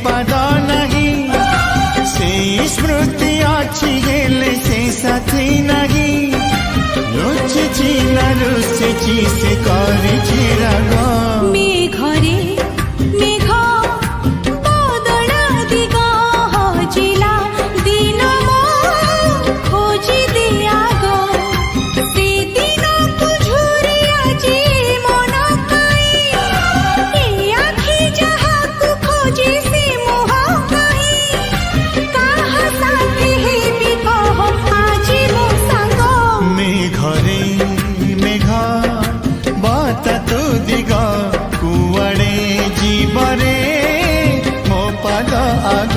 पाद नहीं से स्मृति अच्छी हेले से साथी नहीं लुचिची ना रुचिची से करिछि राग मेघरे मेघ बदला दिग हजिला दिन मो खोजी दिया गो से दिन को झुरी आजी मन काई ए आखि जहा को खोजी से मोह काई काहा साथी हेबी कह आजी मो संग मेघरे मेघ बता तू दिग कुआड़े जीवरे मो पाद आग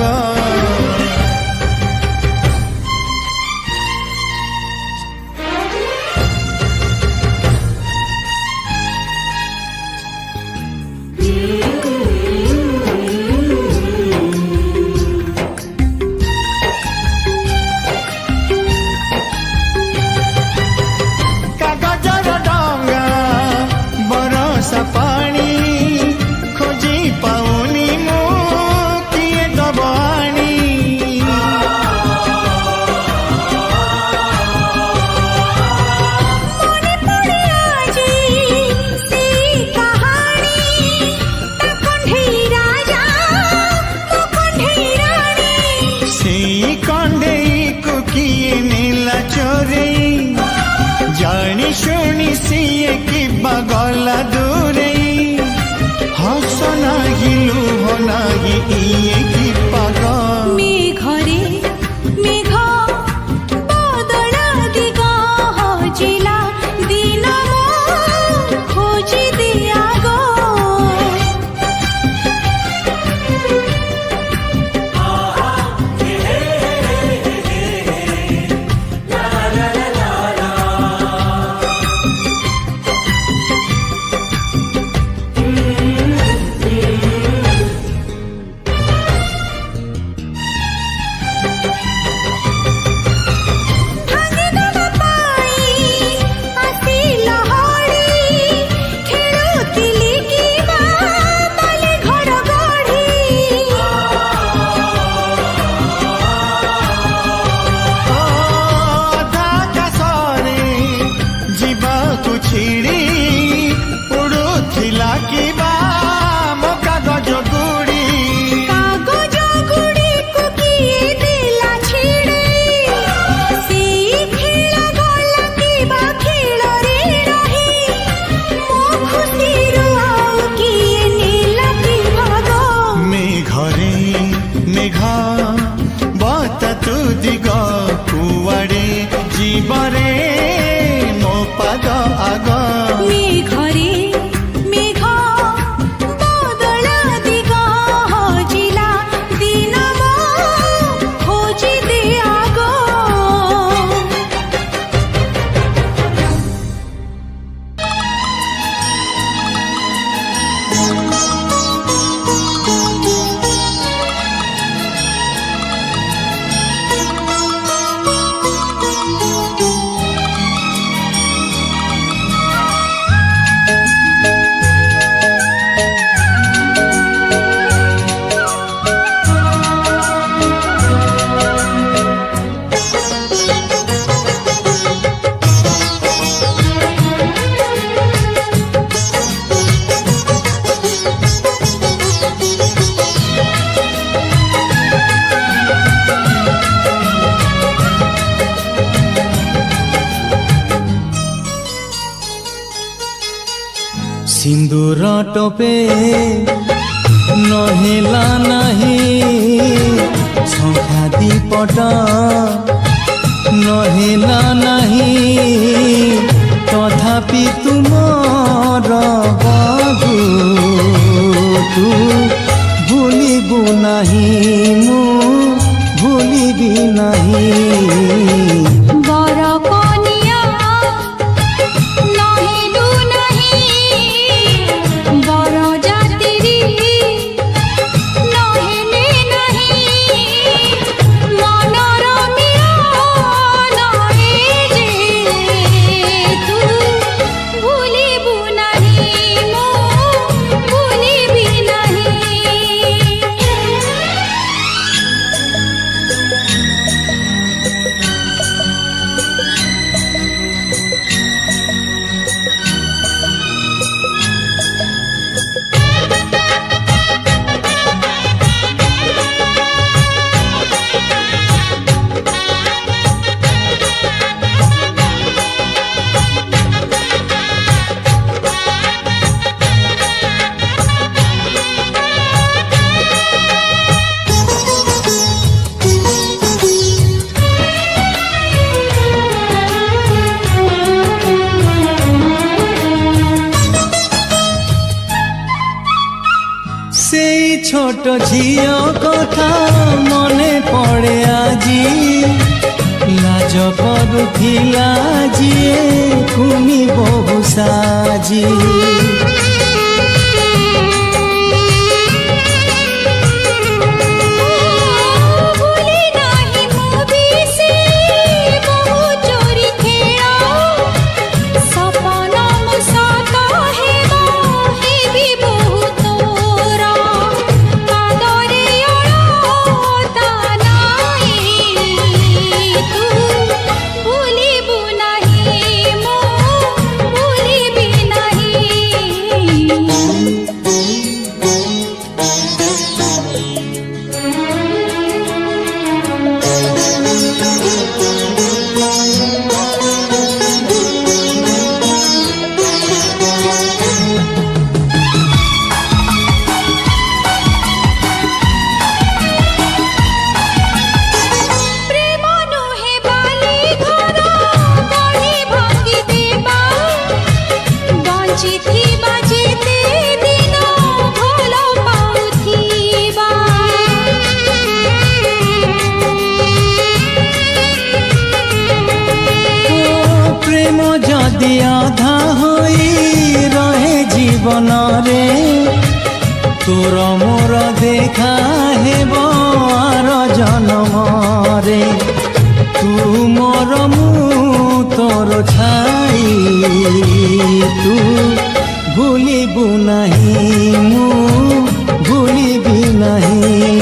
कागजर डंगा बरसा पानी खोजी पाउनी मो किए दबाणी मने पड़े आजी से कहानी ता कंढई राजा मो कंढई रानी से कंढई को किए नेला चोरे जानी शुणी सिए कि बगला दूरे हस नाही लुह नाही इए कि पाग मेघरे मेघ बदला दिग हजिला दिन मो खोजी दिया गो भांगे दबा पाई आसी लहड़ी खेलुतिली कि बाले घर गढ़ी अधा कासरे जीवाकु छिड़ी उड़ुथिला कि बा मो कागज गुड़ी कागज गुड़ी को किए दिला छिड़े से खेल गला कि बा खेल रे रही मो खुशी रुआऊ किए नीला कि भाग मेघरे मेघ बता तू दिग कुआड़े जीवरे मो पाद आग मेघरे मेघ बदला दिग हजिला दिन मो खोजी दिया गो सिंदूर टोपे नहेला नहीं संख्या दीपट नहेला नहीं तथापि तुमर बाबू तू भूलिबु नहीं मु भूलिबी नहीं बर कनिया नहिलु नहीं बर जातिरी नहेले नहीं मनर मिलन जे तू भूलिबु नहीं मु भूलिबी नहीं छोट झियो कथा मने पड़े आजी लाज करुथिला जिए कुनी बहु साजी जदि आधा होई रहे जीवन रे तोर मोर देखा हेब आर जन्म रे तू मोर मु तोर छाई तू भूलिबु नहीं मु भूलिबि नहीं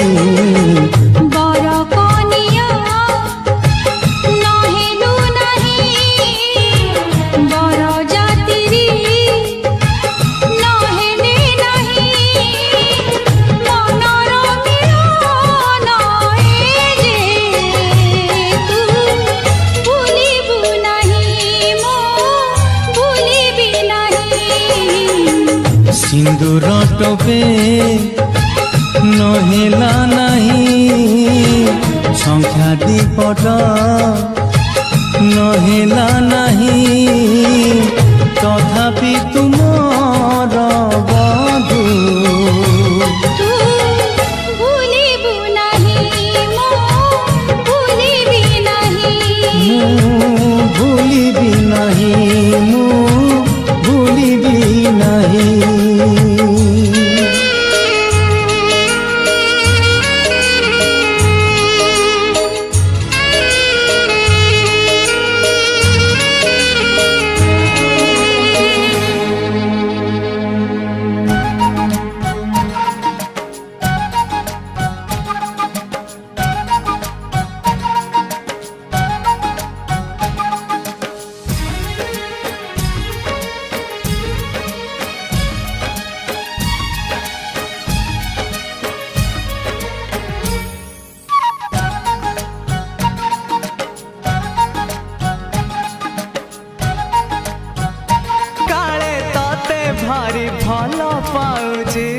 सिंदूर टोपे नहेला नहीं संख्या दीपट नहेला नहीं तथापि तुमर बधू भूलिबु नहीं मो भूलिबि नहीं भूलिबि नहीं मु भूलिबि नहीं भारी भल पाउची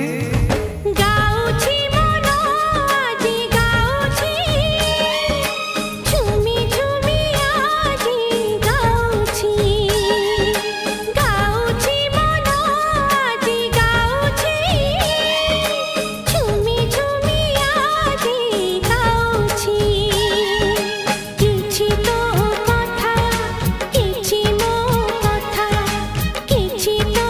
गाउची मन आजी गाउची झुमी झुमी आजी गाउची गाउची मन आजी गाउची झुमी झुमी आजी गाउची किछि तो कथा किछि मो कथा किछि तो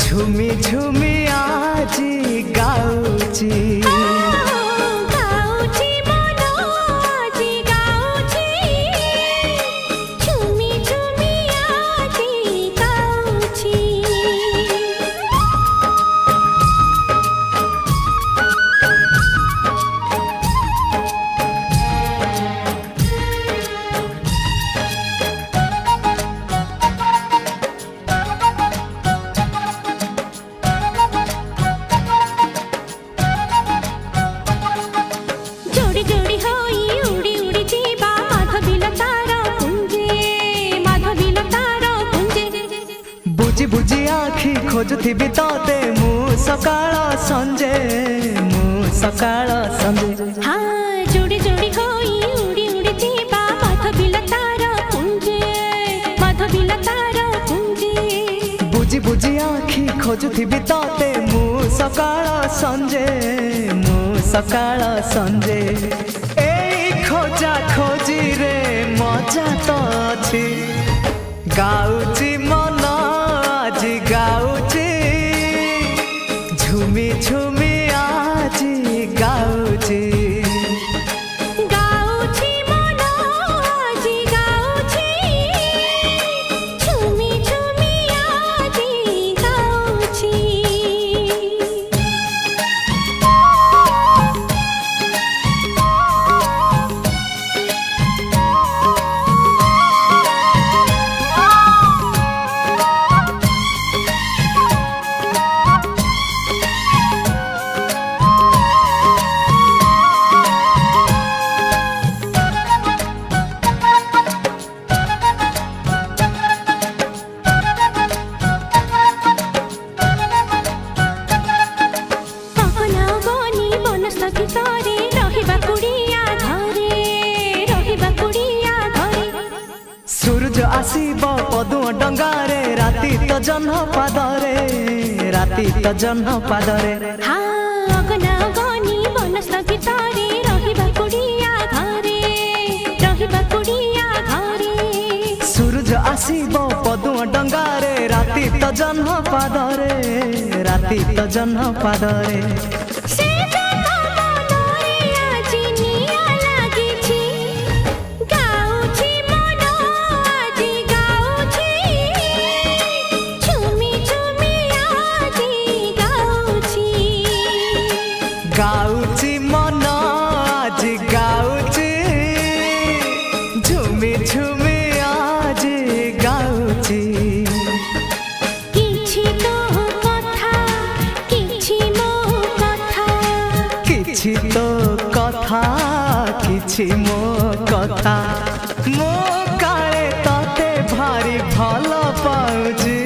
झुमी झुमी आजी गाउची गाउची मन आजी गाउची झुमी झुमी आजी गाउची बुझी बुझी आखि खोजुथिबि तते मु सकाळ संजे मु ସକାଳ ସଞ୍ଜେ हाँ जोड़ी जोड़ी होई उड़ी उड़ी जीवा माधबीला तारा कुंजे माधबीला तारा कुंजे ବୁଝି ବୁଝି ଆଖି ଖୋଜୁଥିବି ତତେ ମୁଁ ସକାଳ ସଞ୍ଜେ ଏଇ ଖୋଜା ଖୋଜିରେ ମଜା ତ ଅଛି ଗାଉଛି ମନ ଆଜି ଗାଉଛି ଝୁମି ଝୁମି ଆଜି ଗାଉଛି गाउछि मन आजी गाउछि झुमी झुमी आजी गाउछि ସୂରୁଜ ଆସିବ ପଦୁଅ ଡଙ୍ଗାରେ ରାତି ତ ଜହ୍ନ ପାଦରେ ସୂରୁଜ ଆସିବ ପଦୁଅ ଡଙ୍ଗାରେ ରାତି ତ ଜହ୍ନ ପାଦରେ ଗାଉଛି ମନ ଆଜି ଗାଉଛି ଝୁମି ଝୁମି ଆଜି ଗାଉଛି କିଛି ତ କଥା କିଛି ମୋ କଥା କିଛି ତ କଥା କିଛି ମୋ କଥା ମୁଁ କାଳେ ତତେ ଭାରି ଭଲ ପାଉଛି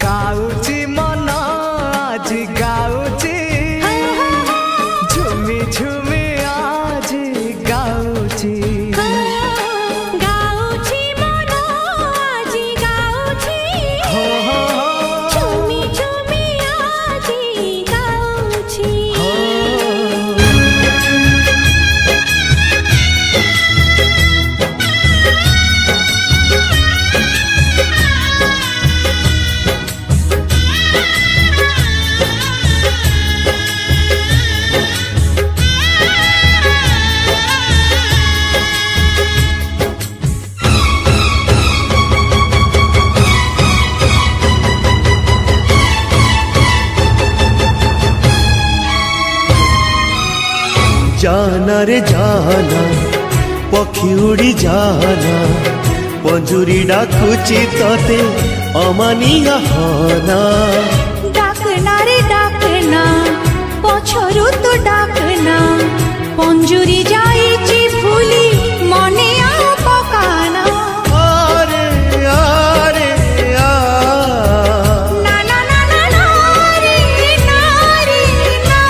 ଗାଉଛି ମନ ଆଜି ଗାଉଛି ଝୁମି ଝୁମି ଆଜି ଗାଉଛି ଗାଉଛି ମନ ଆଜି ଗାଉଛି ହୋ ହୋ ହୋ ଝୁମି ଝୁମି ଆଜି ଗାଉଛି ହୋ जाना रे जाना पक्षी उड़ी जाना पंजुरी डाकुची तते अमानिया हाना डाकना रे डाकना पछरु तो डाकना पंजुरी जाईची फुली मने आ पकाना आरे आरे आ ना ना ना ना ना रे ना रे ना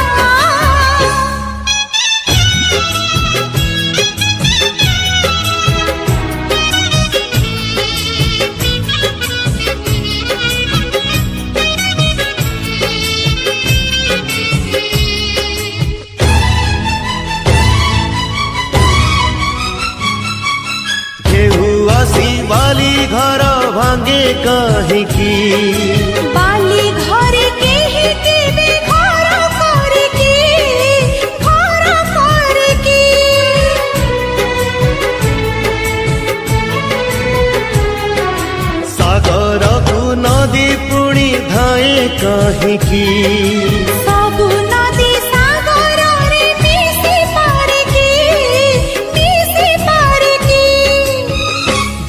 बाली घर भांगे कहीं की बाली घरे केही केबे घर करे की सागर को नदी पुणी धाए कहीं की सबु नदी सागर रे मिसी पारे की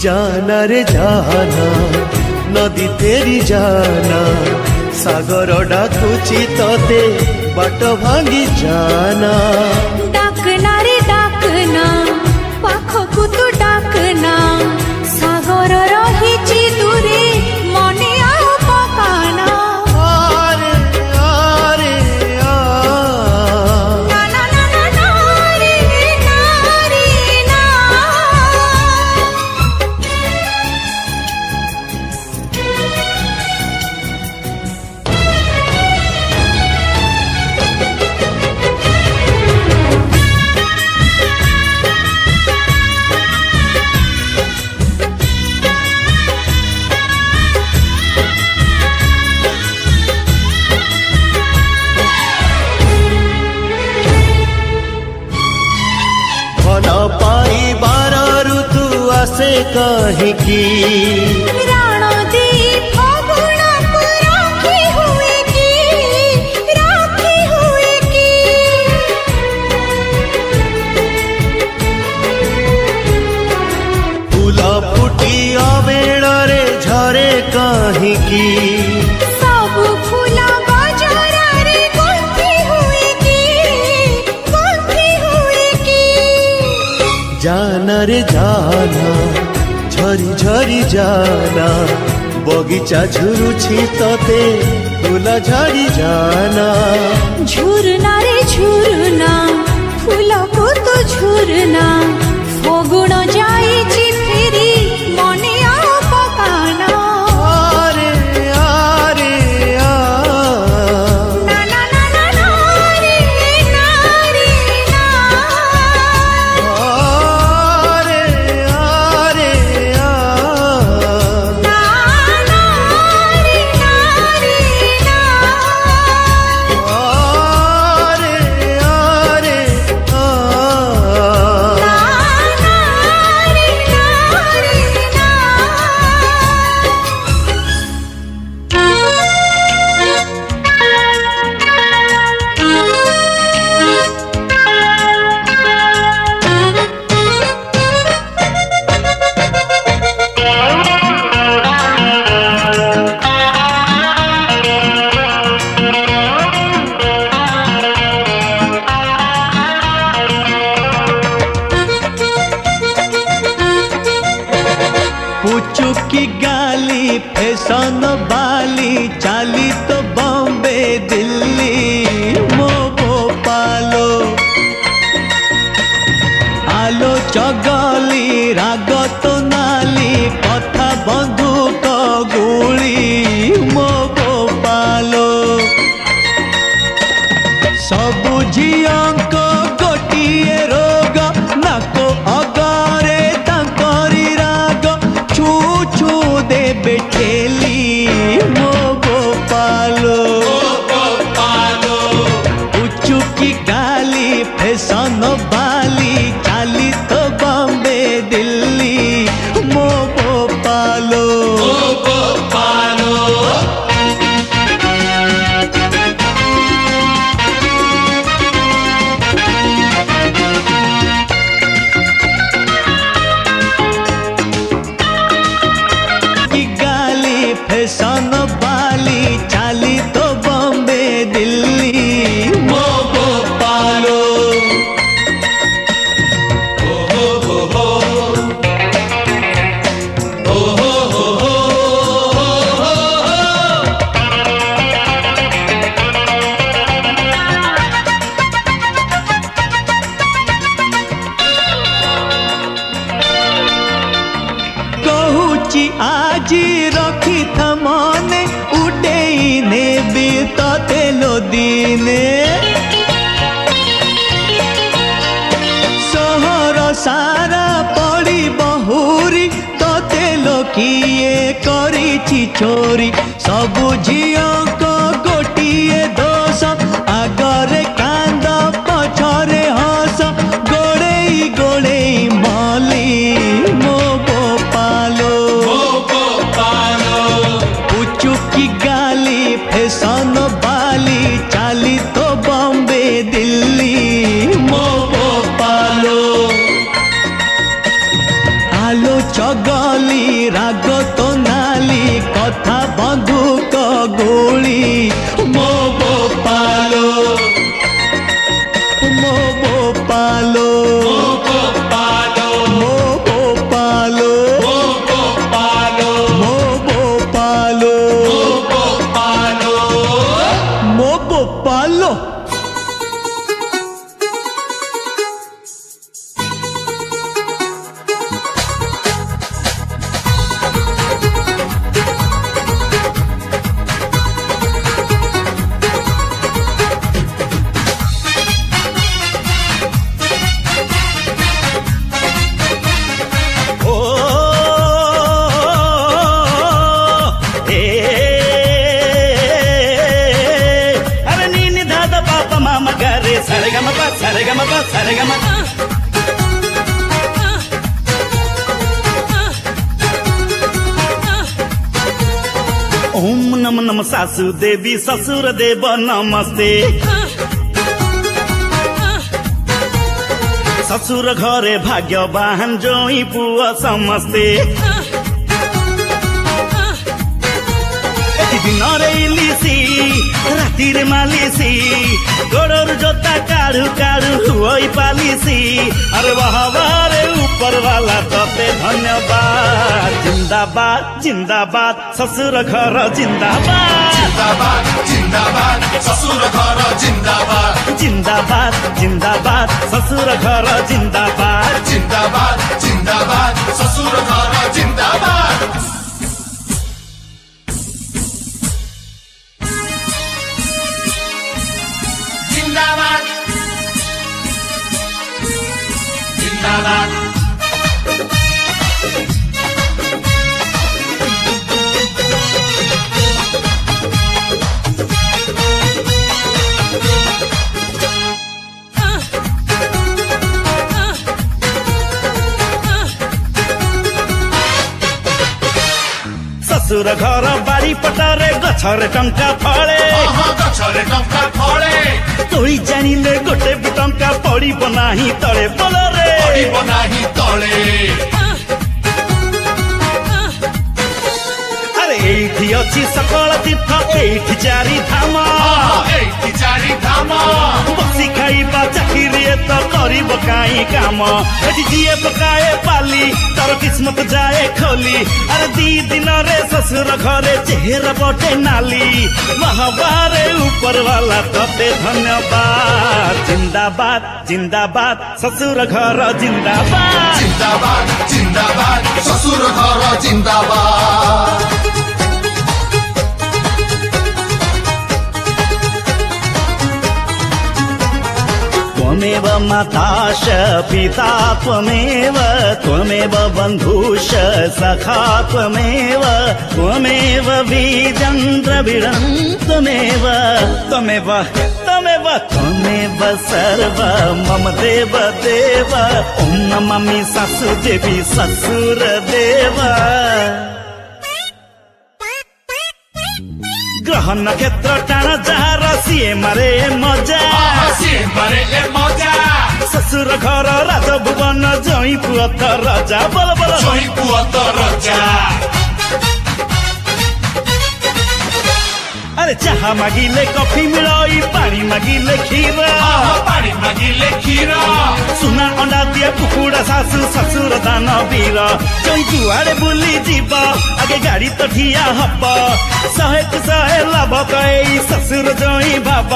जाना रे जाना नदी तेरी जाना सागर डाकुची तते बाट भांगी जाना डाकना रे डाकना पाखकु तू डाकना सागर रहिची दूरे मने आ पकाना आरे आरे आ काहिकी काहिकी सबु फूल बजरारे गुंथी हुए की जाना रे जाना झरी झरी जाना बगीचा झुरुछि तते फूल झरी जाना झुरना रे झुरना फूल को तो झुरना फगुण जाइछि फेरी मने आओ पकाना पुचुकी गाली फैशन बाली चाली तो बॉम्बे दिल्ली मो भोपालो आलो चगली राग तो नाली कथा बंधुक गुली मो भोपालो सबु झियंक गोटिए रोग नाको अगरे तांकरी राग छू छू देबे ठेली मो गोपालो उचुकी गाली फैशन बाली चाली तो बॉम्बे दिल्ली मो गोपालो फैशन बाली चाली तो बॉम्बे दिल्ली मो गोपालो कहुची आजी रखी था मने उडेई नेबी तते लो दिने सहर सारा पड़ी बहुरी तते लो किए करिछि चोरी सबु झियंक गोटिए दोष आगरे कांद पछरे हस गोड़ेई गोड़ेई मली मो गोपालो उचुकी गाली फैशन बाली चाली तो बॉम्बे दिल्ली मो गोपालो आलो चगली राग तो नाली कथा बंधुक गुली मो गोपालो मो गोपालो मो गोपालो मो गोपालो ओम नम नम सासु देवी ससुर देव नमस्ते ससुर घरे भाग्यवान जोई पुआ समस्ते दिनरे इलिसी रातिर मालिसी गोड़र जोता काढ़ू काढ़ू हुई पालिसी अरे वाहवारे ऊपर वाला तते धन्यवाद जिंदाबाद जिंदाबाद ससुर घर जिंदाबाद जिंदाबाद जिंदाबाद ससुर घर जिंदाबाद जिंदाबाद जिंदाबाद ससुर घर जिंदाबाद जिंदाबाद जिंदाबाद ससुर घर जिंदाबाद जिंदाबाद जिंदाबाद ससुर घर बारी पटारे गछरे टंका फळे गछरे टंका फळे तोई जानिले गोटे भी टंका पड़िब नाही तळे बोलरे पड़िब नाही तळे अरे एठी अछि सकल तीर्थ एठी चारि धाम एठी चारि धाम बसी खाइबा चाकिरी त करिब काई काम एठी जिए पकाए पाली तर किस्मत जाए खोली अरे दी दिन रे ससुर घरे चेहरा बटे नाली महावारे ऊपर वाला तते धन्यवाद जिंदाबाद जिंदाबाद ससुर घर जिंदाबाद जिंदाबाद जिंदाबाद ससुर घर जिंदाबाद त्वमेव माताश पिता त्वमेव बन्धुश सखा त्वमेव बीजं द्रविडं त्वमेव सर्व मम देव देव ॐ नमामि सासु देवी ससुर देव ग्रह नक्षत्र टाण जार सिए मारे मजा ससुर घर राज भुवन जई पुଅ त राजा बोल बोल जई पुଅ त राजा अरे चाहा मागिले कॉफी मिलई पानी मागिले खीर पानी मागिले खीर सुना अंडा दिया कुकुड़ा सासु ससुर दान वीर जई जुआड़े बुली जीव आगे गाड़ी तो ठिया हब शहे लाभ कई ससुर जई भाव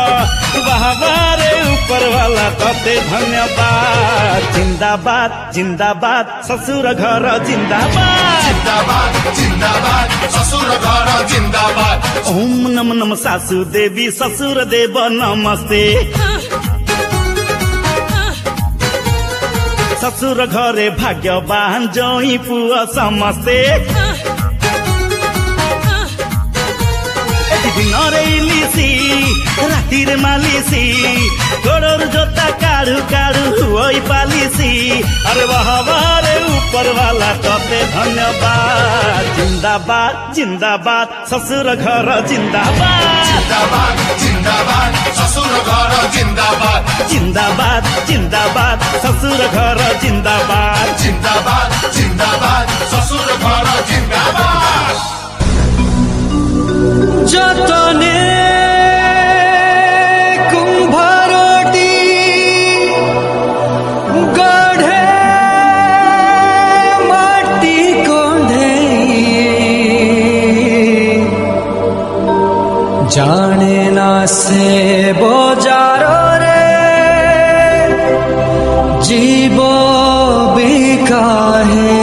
बाहबारे ऊपर वाला तते धन्यवाद जिंदाबाद जिंदाबाद ससुर घर जिंदाबाद जिंदाबाद जिंदाबाद ससुर घर जिंदाबाद ओम नम नम सासु देवी ससुर देव नमस्ते ससुर घरे भाग्यवान जई पुआ समस्ते दिनरे इलिसी रातिर मालिसी गोड़र जोता काढ़ू काढ़ू हुई पालिसी अरे वाहवारे ऊपर वाला तते धन्यवाद जिंदाबाद जिंदाबाद ससुर घर जिंदाबाद जिंदाबाद जिंदाबाद ससुर घर जिंदाबाद जिंदाबाद जिंदाबाद ससुर घर जिंदाबाद जिंदाबाद जिंदाबाद ससुर घर जिंदाबाद যতনে কুম্ভরটি গড়ে মাটি কোঁধে জানে না সে বজারে জীব বিকাহে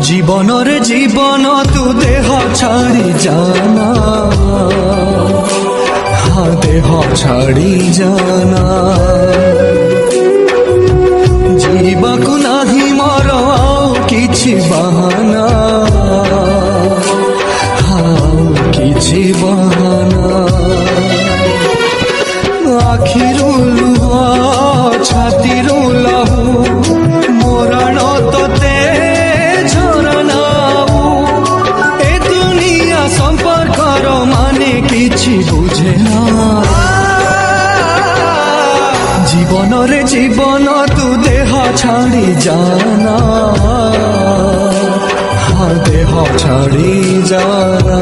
জীবনরে জীবন তু দেহ ছাড়ি জানা হা দেহ ছাড়ি জানা आखिरू लुह छातीरू लहू मोराण तोते झरनाऊ ए दुनिया संपर्कर माने किछि बुझे ना जीवन रे जीवन तू देह छाड़ी जाना हाँ देह छाड़ी जाना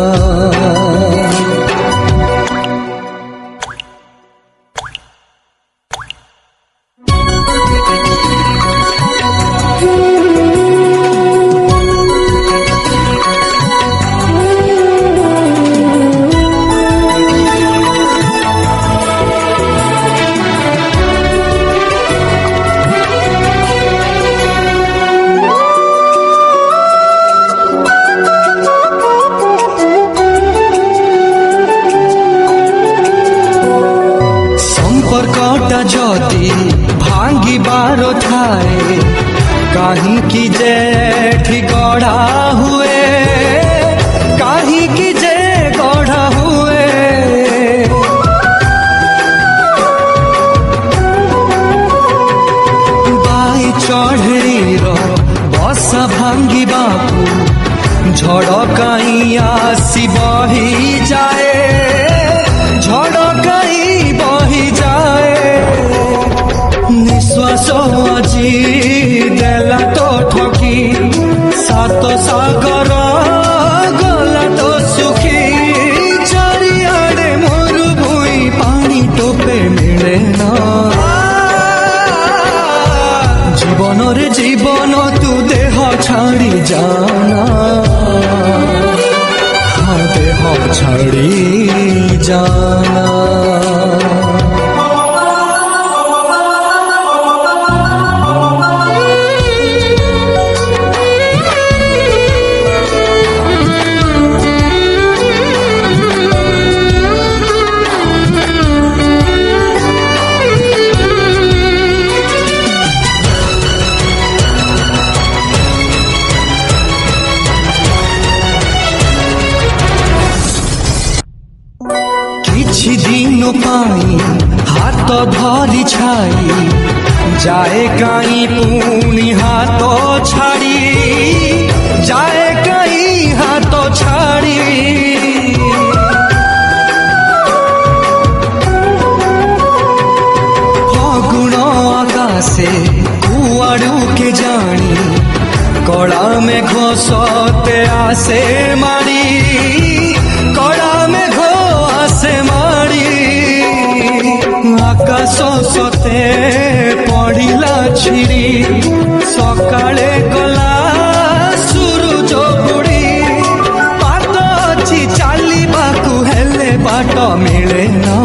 संपर्कटा जदि भांगिबार थाए काहींकि जे एठी गढ़ा हुए काहींकि जे गढ़ा हुए बाई चढ़ेईर बसा भांगिबाकू झड़ काई आसी बही जाए झड़ काई बही जाए निश्वास আজি देला तो ठकी सात सागर गला तो सुखी चारिआडे मरुभूमि पानी टोपे मिले ना जीवन रे जीवन तू देह छाड़ी जाना हाँ देह छाड़ी जाना किछि दिन पाई हाथ धरी छाई जाए काई पुणी हाथ छाड़ी जाए काई हाथ छाड़ी फगुण आकाशे कुआड़ू के जानी कड़ा में घोषते आसे मारी कड़ा में से मारी आकाश सते पड़िला छिड़ी सकाळे गला सूरज बुड़ी पात अछि चालिबाकू हेले बाट मिले ना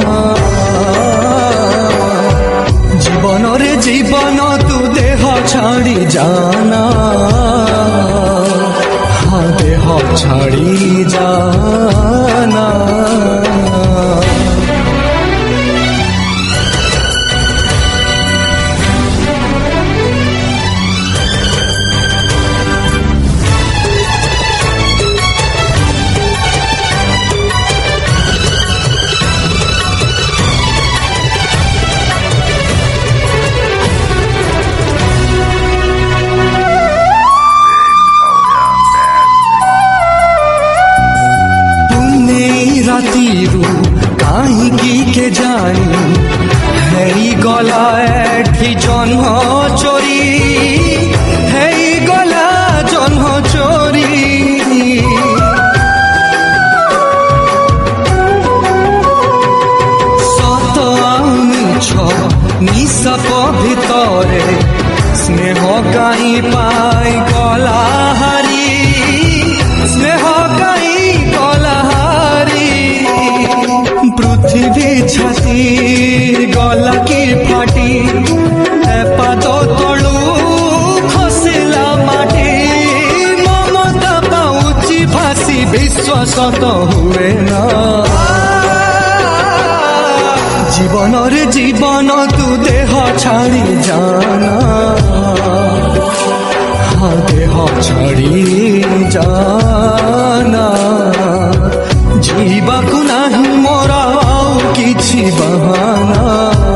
जीवन रे जीवन तू देह छाड़ी जाना हाँ देह छाड़ी जाना रातीरू काहींकी के जानी हेई गला एठी जन्म चोरी हेई गला जन्म चोरी सत मिछ निशाप भितरे स्नेह काई पाई गला हारी स्नेह काई गला पृथ्वी छाती गला की फाटी पाद तलू खसिला माटी ममता पाउची फासी विश्वास तो हुए ना जीवन रे जीवन तू देह छाड़ी जाना हाँ देह छाड़ी जाना जीवाकू नाही मोरा କିଛି ବାହାନା